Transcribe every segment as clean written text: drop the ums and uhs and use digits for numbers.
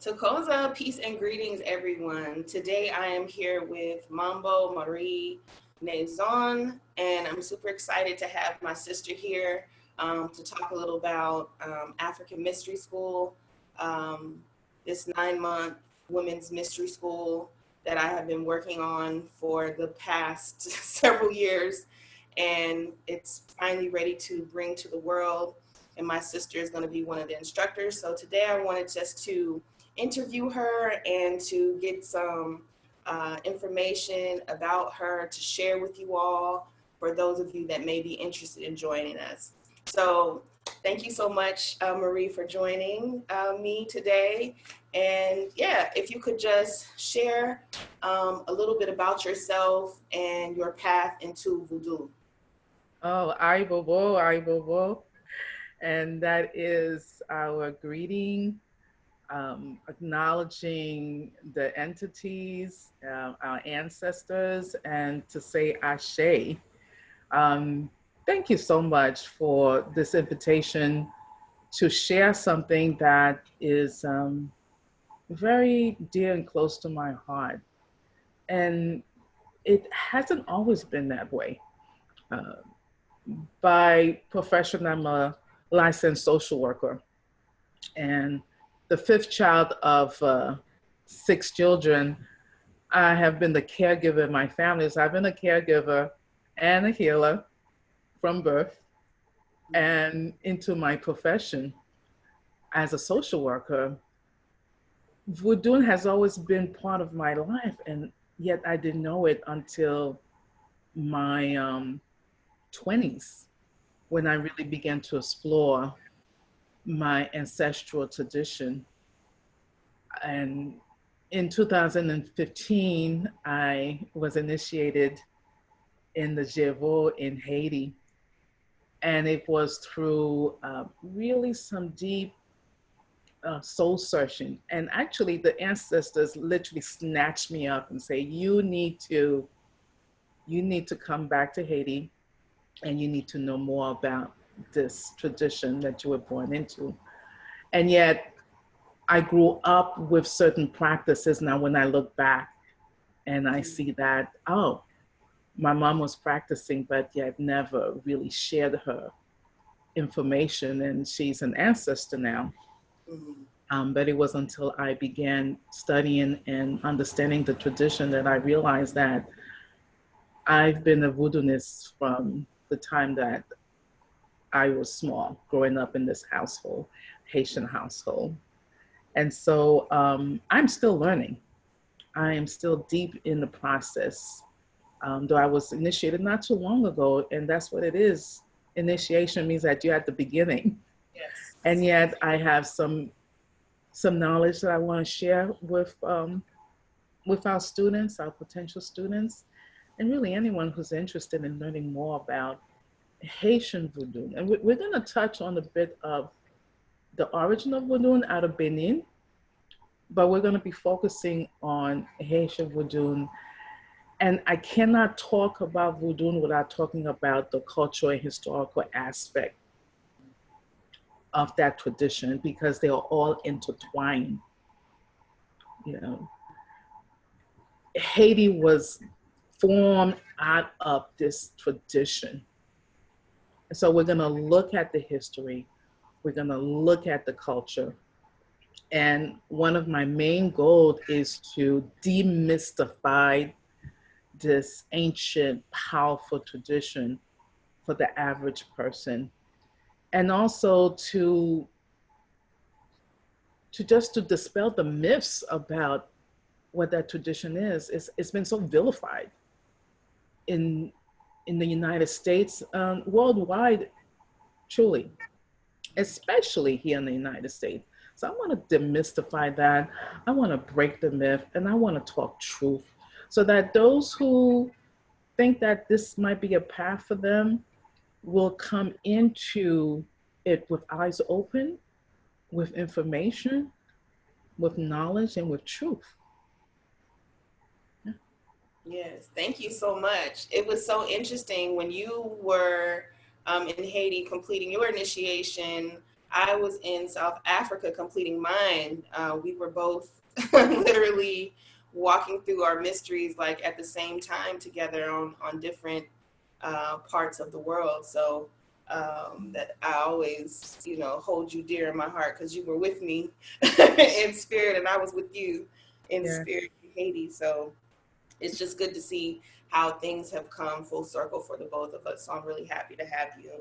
Tokoza, peace and greetings, everyone. Today I am here with Mambo Marie Nezon, and I'm super excited to have my sister here to talk a little about African Mystery School, um, this 9-month women's mystery school that I have been working on for the past several years, and it's finally ready to bring to the world. And my sister is going to be one of the instructors. So today I wanted just to interview her and to get some information about her to share with you all for those of you that may be interested in joining us. So thank you so much, Marie, for joining me today. And yeah, if you could just share a little bit about yourself and your path into voodoo. Oh, Aibobo, Aibobo. And that is our greeting, acknowledging the entities, our ancestors, and to say Ashe. Um, Thank you so much for this invitation to share something that is very dear and close to my heart. And it hasn't always been that way. Uh, by profession, I'm a licensed social worker, and the fifth child of 6 children. I have been the caregiver in my family. So I've been a caregiver and a healer from birth and into my profession as a social worker. Voodoo has always been part of my life, and yet I didn't know it until my 20s when I really began to explore my ancestral tradition. And in 2015, I was initiated in the Jévo in Haiti. And it was through really some deep soul searching. And actually, the ancestors literally snatched me up and say, you need to come back to Haiti, and you need to know more about this tradition that you were born into. And yet, I grew up with certain practices. Now, when I look back and I see that, oh, my mom was practicing, but yet never really shared her information, and she's an ancestor now. But it was until I began studying and understanding the tradition that I realized that I've been a voodooist from the time that I was small, growing up in this household, Haitian household. And so I'm still learning. I am still deep in the process. Though I was initiated not too long ago, and that's what it is. Initiation means that you're at the beginning. Yes. And yet I have some knowledge that I want to share with our students, our potential students, and really anyone who's interested in learning more about Haitian voodoo. And we're going to touch on a bit of the origin of voodoo out of Benin, but we're going to be focusing on Haitian voodoo. And I cannot talk about voodoo without talking about the cultural and historical aspect of that tradition, because they are all intertwined. You know, Haiti was formed out of this tradition. And so we're going to look at the history, we're going to look at the culture. And one of my main goals is to demystify this ancient, powerful tradition for the average person. And also to dispel the myths about what that tradition is. It's been so vilified in the United States, worldwide, truly, especially here in the United States. So I want to demystify that. I want to break the myth, and I want to talk truth so that those who think that this might be a path for them will come into it with eyes open, with information, with knowledge, and with truth. Yes, thank you so much. It was so interesting when you were in Haiti completing your initiation. I was in South Africa completing mine. We were both literally walking through our mysteries like at the same time together on different parts of the world. So that I always, you know, hold you dear in my heart because you were with me in spirit and I was with you in Yeah. spirit in Haiti. So it's just good to see how things have come full circle for the both of us. So I'm really happy to have you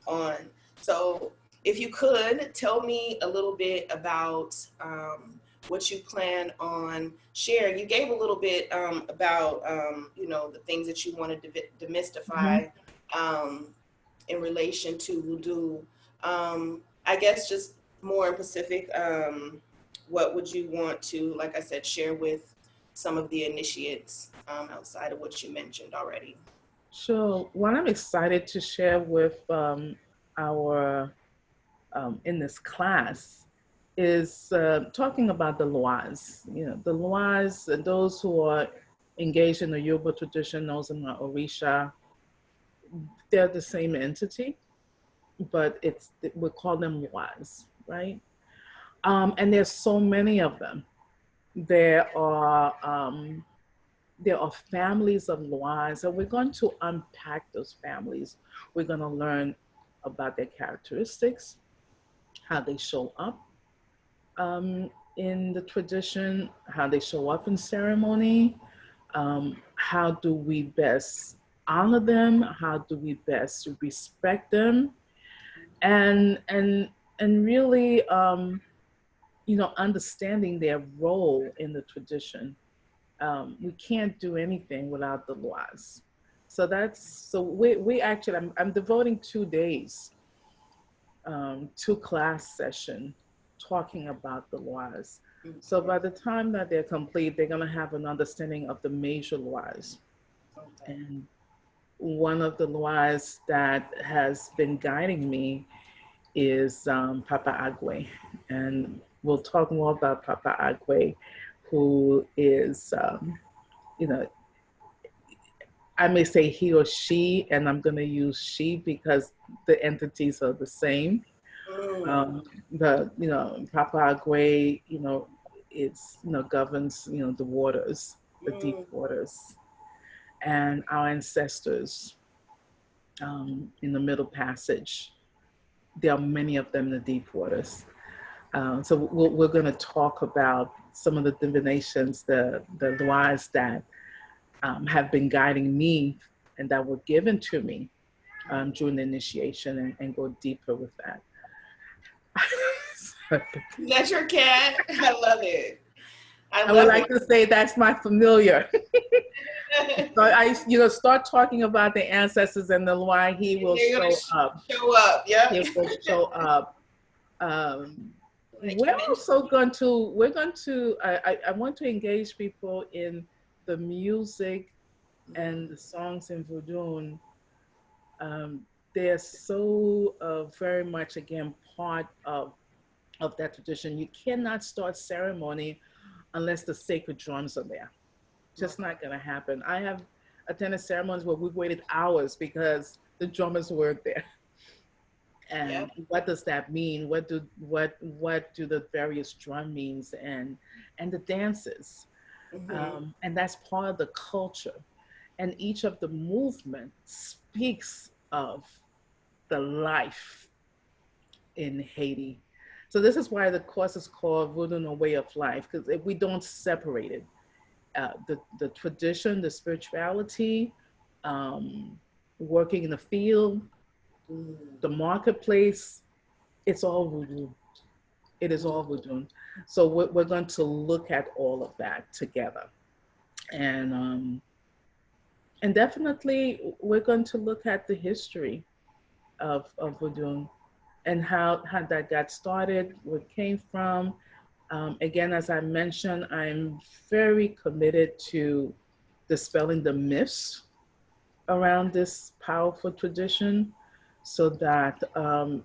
on. So if you could tell me a little bit about what you plan on sharing. You gave a little bit about, you know, the things that you wanted to Mhm. demystify um, in relation to voodoo. I guess just more in Pacific, what would you want to, like I said, share with some of the initiates outside of what you mentioned already? So what I'm excited to share with our in this class is talking about the lois. You know, the lois, those who are engaged in the Yoruba tradition, those in the Orisha, they're the same entity, but we call them lois, right? And there's so many of them. There are there are families of lois, and we're going to unpack those families. We're going to learn about their characteristics, how they show up in the tradition, how they show up in ceremony, how do we best honor them, how do we best respect them, and really, you know, understanding their role in the tradition. We can't do anything without the laws. So we actually, I'm devoting 2 days to class session talking about the laws. So Okay. by the time that they're complete, they're going to have an understanding of the major laws. Okay. And one of the laws that has been guiding me is Papa Agwe. And we'll talk more about Papa Agwe, who is, you know, I may say he or she, and I'm going to use she because the entities are the same. Mm, The Papa Agwe, it's governs the waters, the deep mm, waters, and our ancestors in the Middle Passage. There are many of them in the deep waters. So we're going to talk about some of the divinations, the lies that have been guiding me and that were given to me during the initiation, and go deeper with that. is that your cat? I love it. I I would love it. like to say that's my familiar. So I, start talking about the ancestors and the why he will They're gonna show up. show up. Yep. He will show up. Um, Like you we're mentioned. also going to, we're going to, I want to engage people in the music and the songs in Vodun. Um, they're so very much, again, part of that tradition. You cannot start ceremony unless the sacred drums are there. Just Okay. not going to happen. I have attended ceremonies where we've waited hours because the drummers weren't there. And Yep. what does that mean? What do the various drum means, and the dances? Mm-hmm. And that's part of the culture. And each of the movements speaks of the life in Haiti. So this is why the course is called Voodoo, a Way of Life, because if we don't separate it, the tradition, the spirituality, um, working in the field, the Mm. marketplace, it's all voodoo. It is all voodoo. So we're going to look at all of that together. And definitely we're going to look at the history of voodoo and how that got started, where it came from. Again, as I mentioned, I'm very committed to dispelling the myths around this powerful tradition so that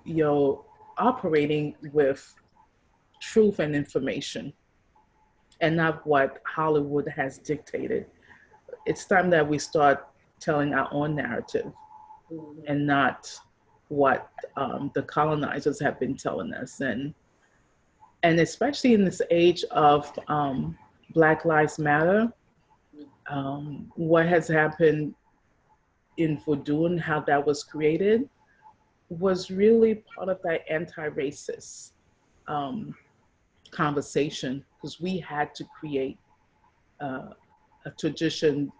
you're operating with truth and information and not what Hollywood has dictated. It's time that we start telling our own narrative Mm-hmm. and not, what the colonizers have been telling us. And especially in this age of Black Lives Matter, what has happened in voodoo and how that was created was really part of that anti-racist um, conversation, because we had to create uh, a tradition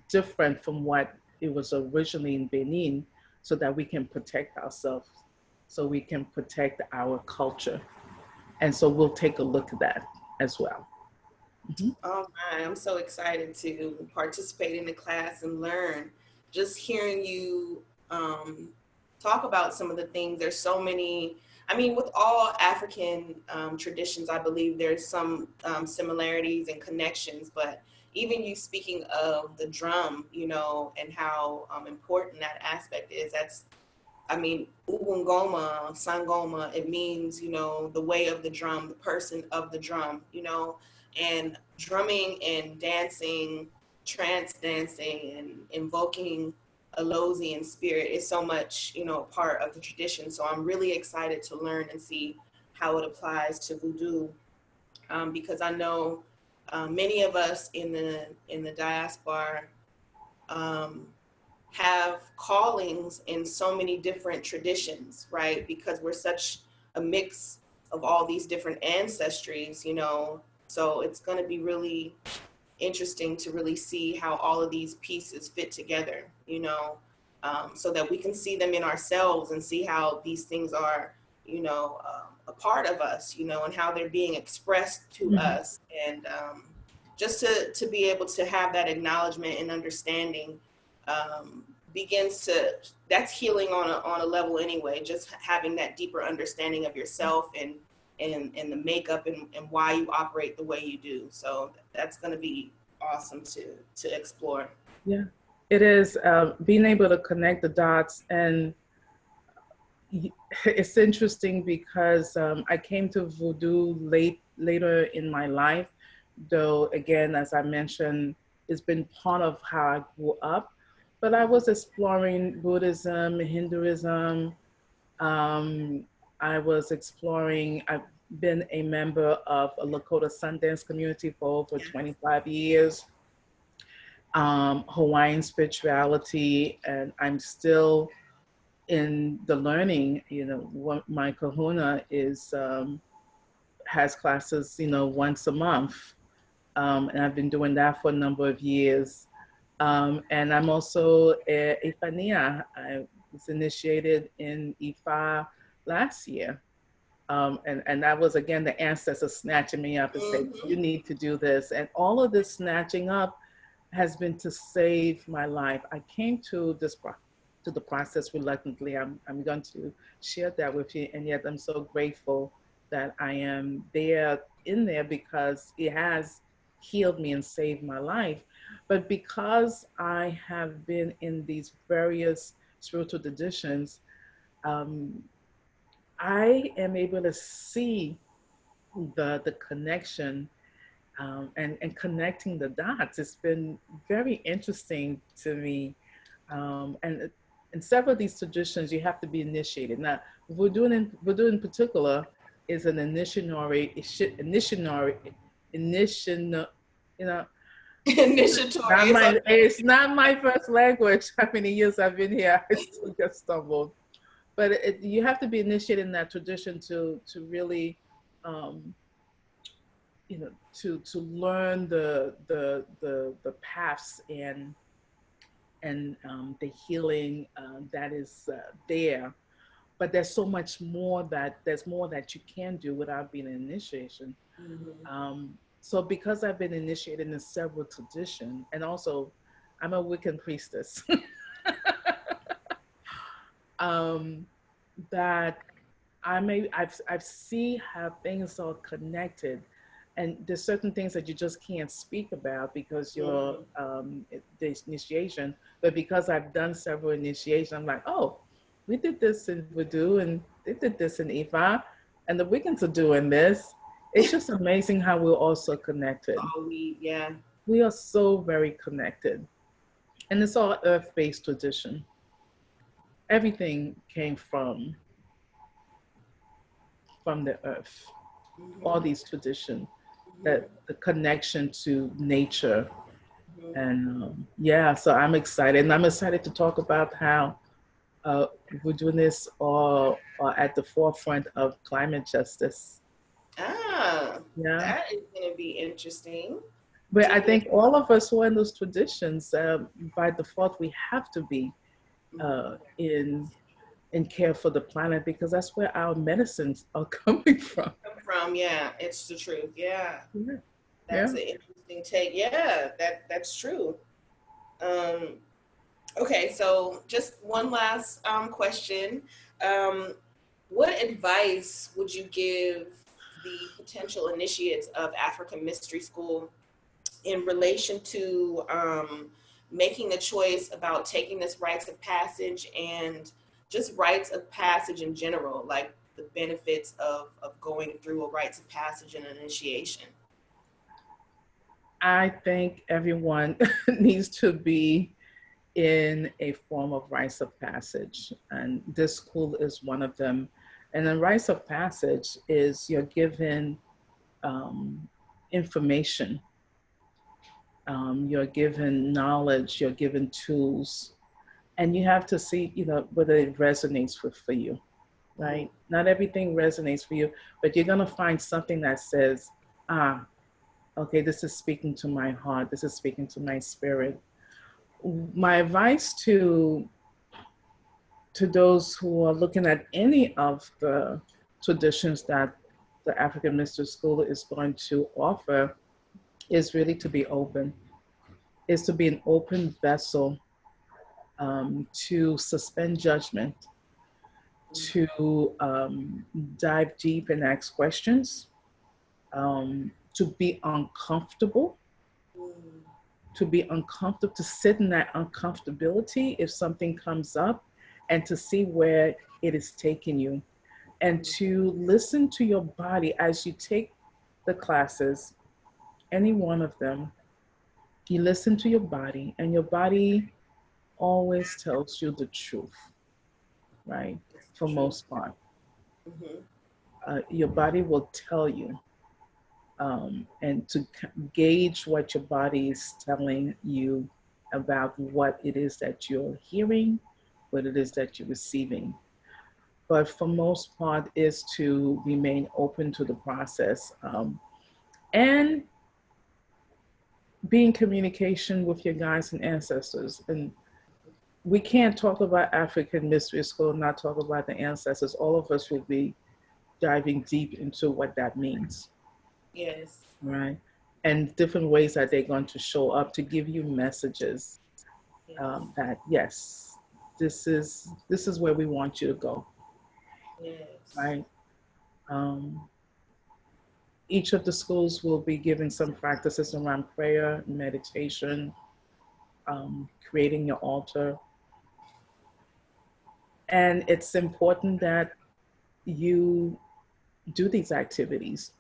different from what it was originally in Benin, so that we can protect ourselves, so we can protect our culture. And so we'll take a look at that as well. Mm-hmm. Oh my, I'm so excited to participate in the class and learn. Just hearing you talk about some of the things, there's so many. I mean, with all African traditions, I believe there's some similarities and connections, but even you speaking of the drum, you know, and how important that aspect is, that's, I mean, Ubungoma, Sangoma, it means, you know, the way of the drum, the person of the drum, you know, and drumming and dancing, trance dancing and invoking a Losian spirit is so much, you know, part of the tradition. So I'm really excited to learn and see how it applies to voodoo, because I know many of us in the diaspora um, have callings in so many different traditions, right? Because we're such a mix of all these different ancestries, you know. So it's going to be really interesting to really see how all of these pieces fit together, you know, so that we can see them in ourselves and see how these things are, you know, a part of us, you know, and how they're being expressed to Mm-hmm. us. And just to be able to have that acknowledgement and understanding um, begins to, that's healing on a level anyway, just having that deeper understanding of yourself and the makeup and why you operate the way you do. So that's going to be awesome to explore. Yeah, it is being able to connect the dots. And it's interesting because I came to voodoo later in my life, though again, as I mentioned, it's been part of how I grew up. But I was exploring Buddhism, Hinduism. Um, I was exploring. I've been a member of a Lakota Sundance community for over Yeah. 25 years. Hawaiian spirituality, and I'm still in the learning. You know, what my kahuna is has classes, you know, once a month, and I've been doing that for a number of years. And I'm also a Ifania. I was initiated in Ifa last year. And that was again the ancestors snatching me up and saying, you Mm-hmm. need to do this. And all of this snatching up has been to save my life. I came to to the process reluctantly. I'm going to share that with you, and yet I'm so grateful that I am there in there, because it has healed me and saved my life. But because I have been in these various spiritual traditions, um, I am able to see the connection, and connecting the dots. It's been very interesting to me. And in several of these traditions, you have to be initiated. Now, voodoo in particular is an initiatory, you know, Initiatory. It's okay. it's not my first language. How many years I've been here, I still get stumbled. But you have to be initiated in that tradition to really, um, you know, to learn the paths and the healing that is there. But there's so much more there's more that you can do without being an initiation. Mm-hmm. So because I've been initiated in several traditions, and also I'm a Wiccan priestess, um, that I've seen how things are connected, and there's certain things that you just can't speak about because you're Mm-hmm. the initiation. But because I've done several initiations, I'm like, oh, we did this in Voodoo, and they did this in Ifa, and the Wiccans are doing this. It's just amazing how we're also connected. Oh, yeah. We are so very connected, and it's all earth-based tradition. everything came from the earth. All Mhm. these traditions, that Mhm. the connection to nature. Mhm. And yeah, so I'm excited. And I'm excited to talk about how we're doing this all at the forefront of climate justice. Ah, Yeah. that is going to be interesting But to I hear. think all of us who are in those traditions, by default, we have to be Mhm. in care for the planet because that's where our medicines are coming from. Come from, yeah, it's the truth. Yeah, Yeah. that's Yeah. an interesting take. Yeah, that's true. Um, okay, so just one last question. Um, what advice would you give the potential initiates of African Mystery School in relation to making a choice about taking this rites of passage and just rites of passage in general, like the benefits of going through a rites of passage and an initiation? I think everyone needs to be in a form of rites of passage, and this school is one of them. And the rites of passage is you're given information, you're given knowledge, you're given tools, and you have to see, whether it resonates with for you, Mm-hmm. right? Not everything resonates for you, but you're gonna find something that says, ah, okay, this is speaking to my heart, this is speaking to my spirit. My advice to those who are looking at any of the traditions that the African Mystery School is going to offer is really to be open, is to be an open vessel, to suspend judgment, to dive deep and ask questions, to be uncomfortable, to sit in that uncomfortability if something comes up, and to see where it is taking you, and to listen to your body as you take the classes, any one of them. You listen to your body, and your body always tells you the truth, right? It's For the truth. most part, Mm-hmm. your body will tell you, and to gauge what your body is telling you about what it is that you're hearing, what it is that you're receiving. But for most part, is to remain open to the process, and be in communication with your guides and ancestors. And we can't talk about African Mystery School and not talk about the ancestors. All of us will be diving deep into what that means, Yes. right? And different ways that they're going to show up to give you messages, Yes. that yes, this is where we want you to go, Yes. right? Um, each of the schools will be giving some practices around prayer, meditation, creating your altar. And it's important that you do these activities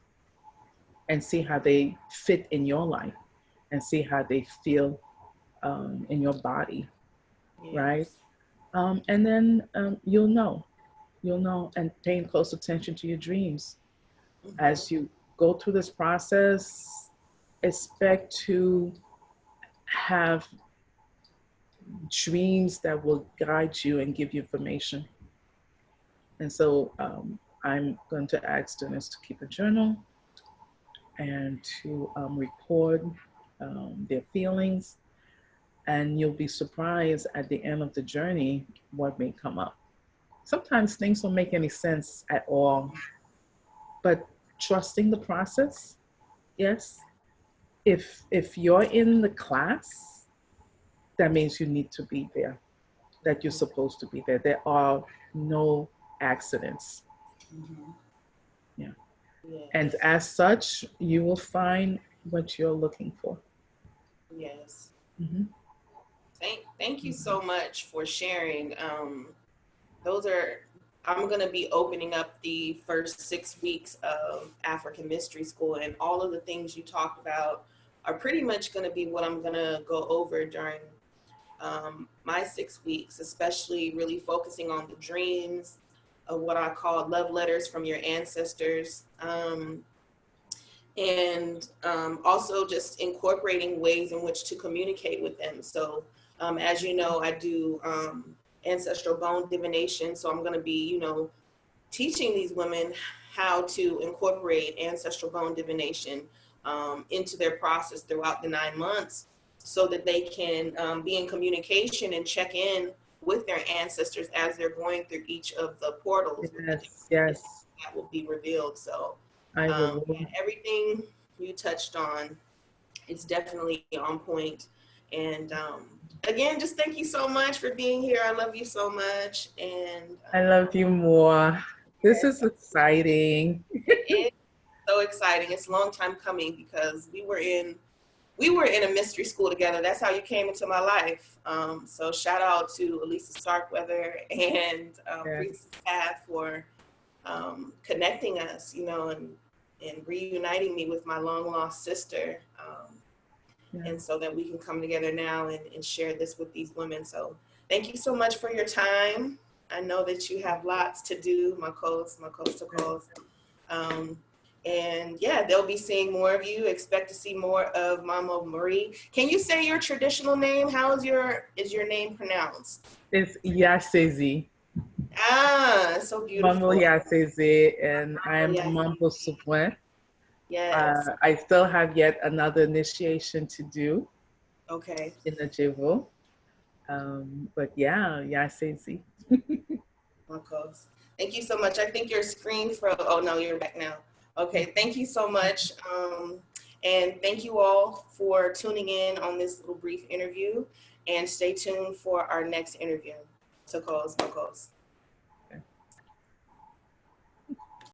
and see how they fit in your life and see how they feel, in your body, right? Yes. And then you'll know, and paying close attention to your dreams. Mm-hmm. As you go through this process, expect to have dreams that will guide you and give you information. And so, I'm going to ask students to keep a journal and to record their feelings. And you'll be surprised at the end of the journey what may come up. Sometimes things don't make any sense at all, but trusting the process, yes. If you're in the class, that means you need to be there, that you're Mm-hmm. supposed to be there. There are no accidents. Mm-hmm. Yeah. And Yes. as such, you will find what you're looking for. Yes. Mhm. Thank you Mhm. so much for sharing. Those are, I'm going to be opening up the first 6 weeks of African Mystery School, and all of the things you talked about are pretty much going to be what I'm going to go over during my 6 weeks, especially really focusing on the dreams of what I call love letters from your ancestors. And also just incorporating ways in which to communicate with them. So as you know, I do ancestral bone divination. So I'm going to be, teaching these women how to incorporate ancestral bone divination into their process throughout the 9 months so that they can be in communication and check in with their ancestors as they're going through each of the portals with the Yes, yes. that will be revealed. So I will. everything you touched on is definitely on point. And again, just thank you so much for being here. I love you so much. And I love you more. This is yes, exciting. it is so exciting. It's a long time coming because we were in a mystery school together. That's how you came into my life. So shout out to Elisa Starkweather and Yes, Priestess Path for connecting us, and reuniting me with my long lost sister. And yes. so that we can come together now and share this with these women. So thank you so much for your time. I know that you have lots to do, my coastal calls. And yeah, they'll be seeing more of you. Expect to see more of Mama Marie. Can you say your traditional name? How is your name pronounced? It's Yesezi. Ah, so Mambo beautiful. Yesezi, and Oh, I'm yes. Mambo Souverain. Yes. I still have yet another initiation to do Okay. in the Jivo. But yeah, Yesezi. Of course. Thank you so much. I think your screen froze. Oh no, you're back now. Okay, thank you so much. And thank you all for tuning in on this little brief interview. And stay tuned for our next interview. Tokos, Mokos.